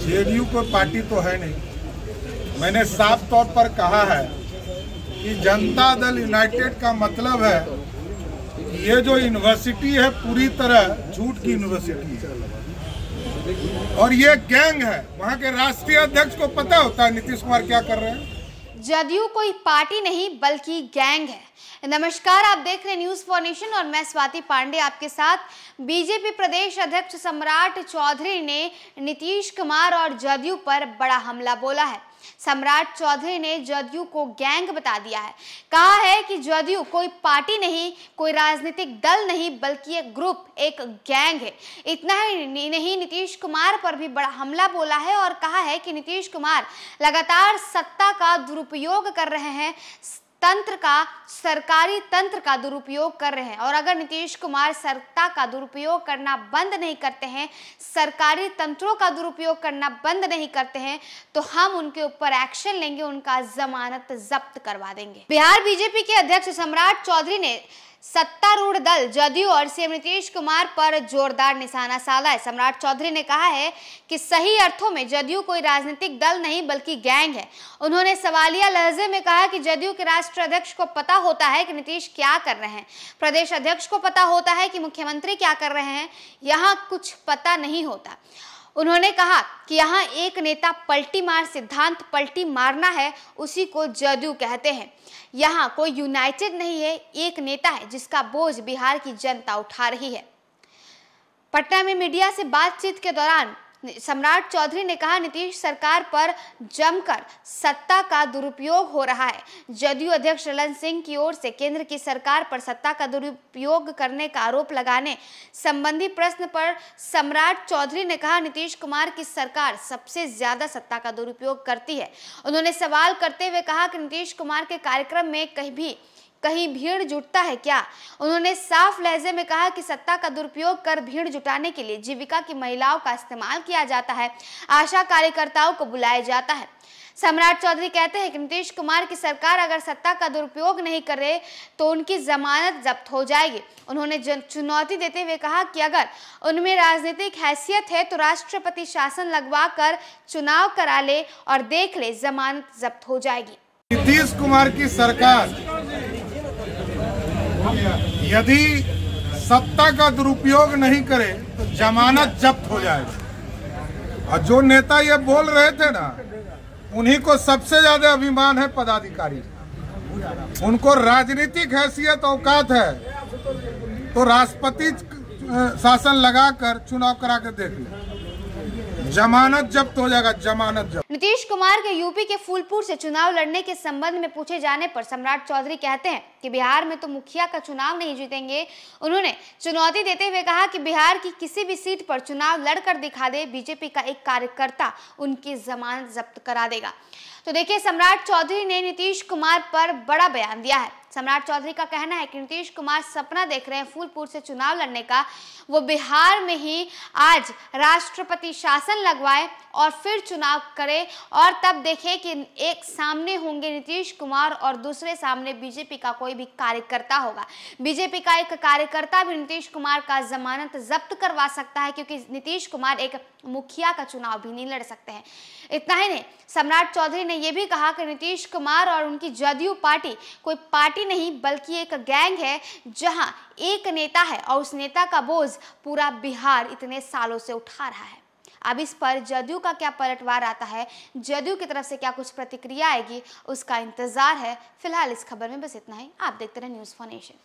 JDU कोई party तो है नहीं। मैंने साफ तौर पर कहा है कि जनता दल यूनाइटेड का मतलब है कि ये जो यूनिवर्सिटी है पूरी तरह झूठ की यूनिवर्सिटी है और ये गैंग है। वहाँ के राष्ट्रीय अध्यक्ष को पता होता है नीतीश कुमार क्या कर रहे हैं। जदयू कोई पार्टी नहीं बल्कि गैंग है। नमस्कार, आप देख रहे हैं न्यूज फॉर नेशन और मैं स्वाति पांडे आपके साथ। बीजेपी प्रदेश अध्यक्ष सम्राट चौधरी ने नीतीश कुमार और जदयू पर बड़ा हमला बोला है। सम्राट चौधरी ने जदयू को गैंग बता दिया है। कहा है कि जदयू कोई पार्टी नहीं, कोई राजनीतिक दल नहीं बल्कि एक ग्रुप, एक गैंग है। इतना ही नहीं, नीतीश कुमार पर भी बड़ा हमला बोला है और कहा है कि नीतीश कुमार लगातार सत्ता का दुरुपयोग कर रहे हैं, सरकारी तंत्र का दुरुपयोग कर रहे हैं। और अगर नीतीश कुमार सत्ता का दुरुपयोग करना बंद नहीं करते हैं, सरकारी तंत्रों का दुरुपयोग करना बंद नहीं करते हैं, तो हम उनके ऊपर एक्शन लेंगे, उनका जमानत जब्त करवा देंगे। बिहार बीजेपी के अध्यक्ष सम्राट चौधरी ने सत्तारूढ़ दल जदयू और सीएम नीतीश कुमार पर जोरदार निशाना साधा है। सम्राट चौधरी ने कहा है कि सही अर्थों में जदयू कोई राजनीतिक दल नहीं बल्कि गैंग है। उन्होंने सवालिया लहजे में कहा कि जदयू के राष्ट्रीय अध्यक्ष को पता होता है कि नीतीश क्या कर रहे हैं, प्रदेश अध्यक्ष को पता होता है कि मुख्यमंत्री क्या कर रहे हैं, यहाँ कुछ पता नहीं होता। उन्होंने कहा कि यहाँ एक नेता पलटी मार सिद्धांत पलटी मारना है, उसी को जदयू कहते हैं। यहाँ कोई यूनाइटेड नहीं है, एक नेता है जिसका बोझ बिहार की जनता उठा रही है। पटना में मीडिया से बातचीत के दौरान सम्राट चौधरी ने कहा नीतीश सरकार पर जमकर सत्ता का दुरुपयोग हो रहा है। जदयू अध्यक्ष ललन सिंह की ओर से केंद्र की सरकार पर सत्ता का दुरुपयोग करने का आरोप लगाने संबंधी प्रश्न पर सम्राट चौधरी ने कहा नीतीश कुमार की सरकार सबसे ज्यादा सत्ता का दुरुपयोग करती है। उन्होंने सवाल करते हुए कहा कि नीतीश कुमार के कार्यक्रम में कहीं भीड़ जुटता है क्या। उन्होंने साफ लहजे में कहा कि सत्ता का दुरुपयोग कर भीड़ जुटाने के लिए जीविका की महिलाओं का इस्तेमाल किया जाता है, आशा कार्यकर्ताओं को बुलाया जाता है। सम्राट चौधरी कहते हैं कि नीतीश कुमार की सरकार अगर सत्ता का दुरुपयोग नहीं करे तो उनकी जमानत जब्त हो जाएगी। उन्होंने चुनौती देते हुए कहा कि अगर उनमें राजनीतिक हैसियत है तो राष्ट्रपति शासन लगवा कर चुनाव करा ले और देख ले, जमानत जब्त हो जाएगी। नीतीश कुमार की सरकार यदि सत्ता का दुरुपयोग नहीं करे तो जमानत जब्त हो जाएगी। और जो नेता ये बोल रहे थे ना, उन्हीं को सबसे ज्यादा अभिमान है पदाधिकारी। उनको राजनीतिक हैसियत औकात है तो राष्ट्रपति शासन लगाकर चुनाव करा के देख ले, जमानत जब्त हो जाएगा, जमानत जब्त। नीतीश कुमार के यूपी के फूलपुर से चुनाव लड़ने के संबंध में पूछे जाने पर सम्राट चौधरी कहते हैं कि बिहार में तो मुखिया का चुनाव नहीं जीतेंगे। उन्होंने चुनौती देते हुए कहा कि बिहार की किसी भी सीट पर चुनाव लड़कर दिखा दे, बीजेपी का एक कार्यकर्ता उनकी जमानत जब्त करा देगा। तो देखिए, सम्राट चौधरी ने नीतीश कुमार पर बड़ा बयान दिया है। सम्राट चौधरी का कहना है कि नीतीश कुमार सपना देख रहे हैं फूलपुर से चुनाव लड़ने का। वो बिहार में ही आज राष्ट्रपति शासन लगवाए और फिर चुनाव करे और तब देखे कि एक सामने होंगे नीतीश कुमार और दूसरे सामने बीजेपी का कोई भी कार्यकर्ता होगा। बीजेपी का एक कार्यकर्ता भी नीतीश कुमार का जमानत जब्त करवा सकता है, क्योंकि नीतीश कुमार एक मुखिया का चुनाव भी नहीं लड़ सकते हैं। इतना ही नहीं, सम्राट चौधरी ने यह भी कहा कि नीतीश कुमार और उनकी जदयू पार्टी कोई पार्टी नहीं बल्कि एक गैंग है, जहां एक नेता है और उस नेता का बोझ पूरा बिहार इतने सालों से उठा रहा है। अब इस पर जदयू का क्या पलटवार आता है, जदयू की तरफ से क्या कुछ प्रतिक्रिया आएगी, उसका इंतजार है। फिलहाल इस खबर में बस इतना ही। आप देखते रहे न्यूज फॉर नेशन।